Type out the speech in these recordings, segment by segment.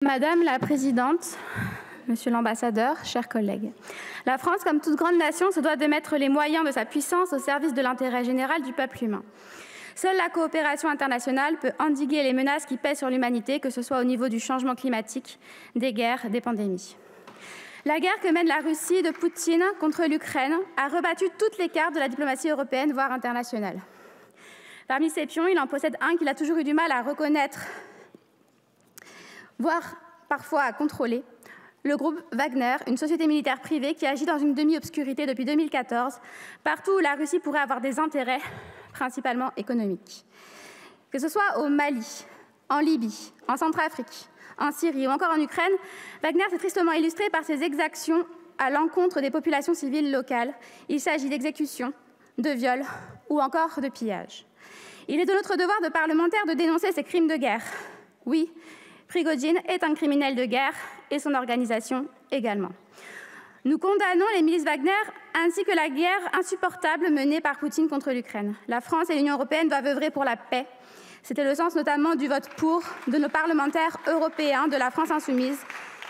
Madame la Présidente, Monsieur l'Ambassadeur, chers collègues, la France, comme toute grande nation, se doit de mettre les moyens de sa puissance au service de l'intérêt général du peuple humain. Seule la coopération internationale peut endiguer les menaces qui pèsent sur l'humanité, que ce soit au niveau du changement climatique, des guerres, des pandémies. La guerre que mène la Russie de Poutine contre l'Ukraine a rebattu toutes les cartes de la diplomatie européenne, voire internationale. Parmi ces pions, il en possède un qu'il a toujours eu du mal à reconnaître, voire parfois à contrôler, le groupe Wagner, une société militaire privée qui agit dans une demi-obscurité depuis 2014, partout où la Russie pourrait avoir des intérêts, principalement économiques. Que ce soit au Mali, en Libye, en Centrafrique, en Syrie ou encore en Ukraine, Wagner s'est tristement illustré par ses exactions à l'encontre des populations civiles locales. Il s'agit d'exécutions, de viols ou encore de pillages. Il est de notre devoir de parlementaires de dénoncer ces crimes de guerre. Oui, Prigojine est un criminel de guerre et son organisation également. Nous condamnons les milices Wagner ainsi que la guerre insupportable menée par Poutine contre l'Ukraine. La France et l'Union européenne doivent œuvrer pour la paix. C'était le sens notamment du vote pour de nos parlementaires européens de la France insoumise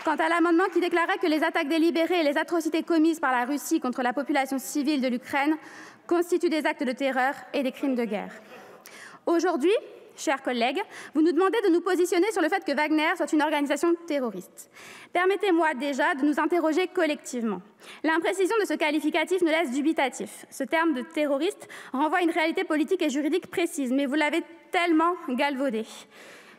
quant à l'amendement qui déclarait que les attaques délibérées et les atrocités commises par la Russie contre la population civile de l'Ukraine constituent des actes de terreur et des crimes de guerre. Aujourd'hui, chers collègues, vous nous demandez de nous positionner sur le fait que Wagner soit une organisation terroriste. Permettez-moi déjà de nous interroger collectivement. L'imprécision de ce qualificatif nous laisse dubitatifs. Ce terme de terroriste renvoie à une réalité politique et juridique précise, mais vous l'avez tellement galvaudé.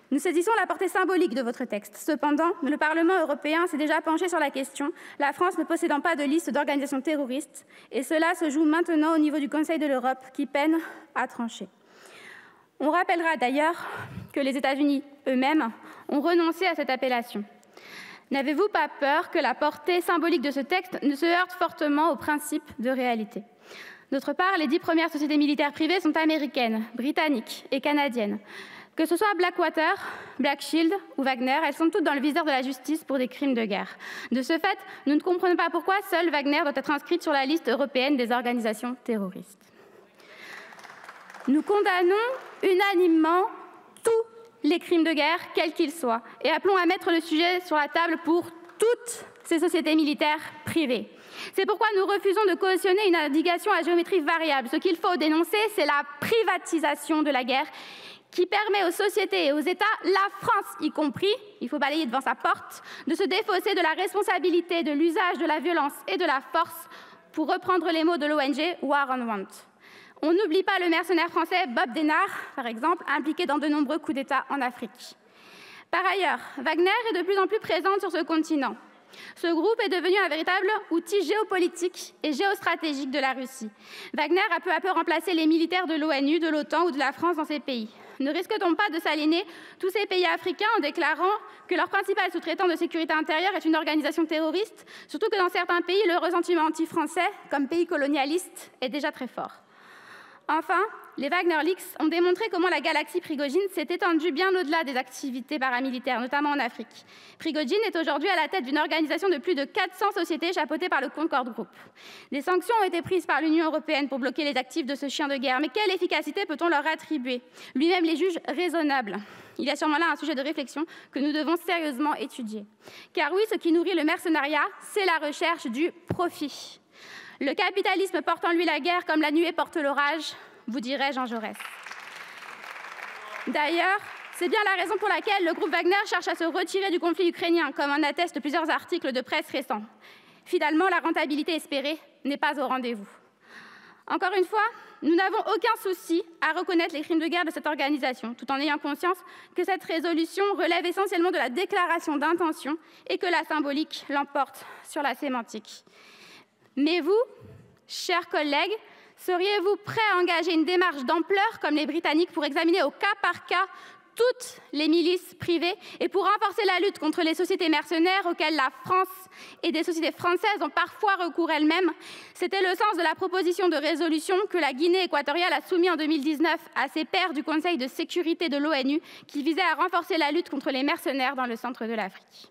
Nous saisissons la portée symbolique de votre texte. Cependant, le Parlement européen s'est déjà penché sur la question, la France ne possédant pas de liste d'organisations terroristes, et cela se joue maintenant au niveau du Conseil de l'Europe qui peine à trancher. On rappellera d'ailleurs que les États-Unis eux-mêmes ont renoncé à cette appellation. N'avez-vous pas peur que la portée symbolique de ce texte ne se heurte fortement au principe de réalité? D'autre part, les 10 premières sociétés militaires privées sont américaines, britanniques et canadiennes. Que ce soit Blackwater, Black Shield ou Wagner, elles sont toutes dans le viseur de la justice pour des crimes de guerre. De ce fait, nous ne comprenons pas pourquoi seule Wagner doit être inscrite sur la liste européenne des organisations terroristes. Nous condamnons unanimement tous les crimes de guerre, quels qu'ils soient, et appelons à mettre le sujet sur la table pour toutes ces sociétés militaires privées. C'est pourquoi nous refusons de cautionner une indication à géométrie variable. Ce qu'il faut dénoncer, c'est la privatisation de la guerre qui permet aux sociétés et aux États, la France y compris, il faut balayer devant sa porte, de se défausser de la responsabilité de l'usage de la violence et de la force, pour reprendre les mots de l'ONG War on Want. On n'oublie pas le mercenaire français Bob Denard, par exemple, impliqué dans de nombreux coups d'État en Afrique. Par ailleurs, Wagner est de plus en plus présente sur ce continent. Ce groupe est devenu un véritable outil géopolitique et géostratégique de la Russie. Wagner a peu à peu remplacé les militaires de l'ONU, de l'OTAN ou de la France dans ces pays. Ne risque-t-on pas de s'aliéner tous ces pays africains en déclarant que leur principal sous-traitant de sécurité intérieure est une organisation terroriste, surtout que dans certains pays, le ressentiment anti-français, comme pays colonialiste, est déjà très fort. Enfin, les Wagner Leaks ont démontré comment la galaxie Prigojine s'est étendue bien au-delà des activités paramilitaires, notamment en Afrique. Prigojine est aujourd'hui à la tête d'une organisation de plus de 400 sociétés chapeautées par le Concorde Group. Des sanctions ont été prises par l'Union européenne pour bloquer les actifs de ce chien de guerre. Mais quelle efficacité peut-on leur attribuer? Lui-même les juge raisonnables. Il y a sûrement là un sujet de réflexion que nous devons sérieusement étudier. Car oui, ce qui nourrit le mercenariat, c'est la recherche du profit. Le capitalisme porte en lui la guerre comme la nuée porte l'orage, vous dirait Jean Jaurès. D'ailleurs, c'est bien la raison pour laquelle le groupe Wagner cherche à se retirer du conflit ukrainien, comme en attestent plusieurs articles de presse récents. Finalement, la rentabilité espérée n'est pas au rendez-vous. Encore une fois, nous n'avons aucun souci à reconnaître les crimes de guerre de cette organisation, tout en ayant conscience que cette résolution relève essentiellement de la déclaration d'intention et que la symbolique l'emporte sur la sémantique. Mais vous, chers collègues, seriez-vous prêts à engager une démarche d'ampleur comme les Britanniques pour examiner au cas par cas toutes les milices privées et pour renforcer la lutte contre les sociétés mercenaires auxquelles la France et des sociétés françaises ont parfois recours elles-mêmes? C'était le sens de la proposition de résolution que la Guinée équatoriale a soumise en 2019 à ses pairs du Conseil de sécurité de l'ONU qui visait à renforcer la lutte contre les mercenaires dans le centre de l'Afrique.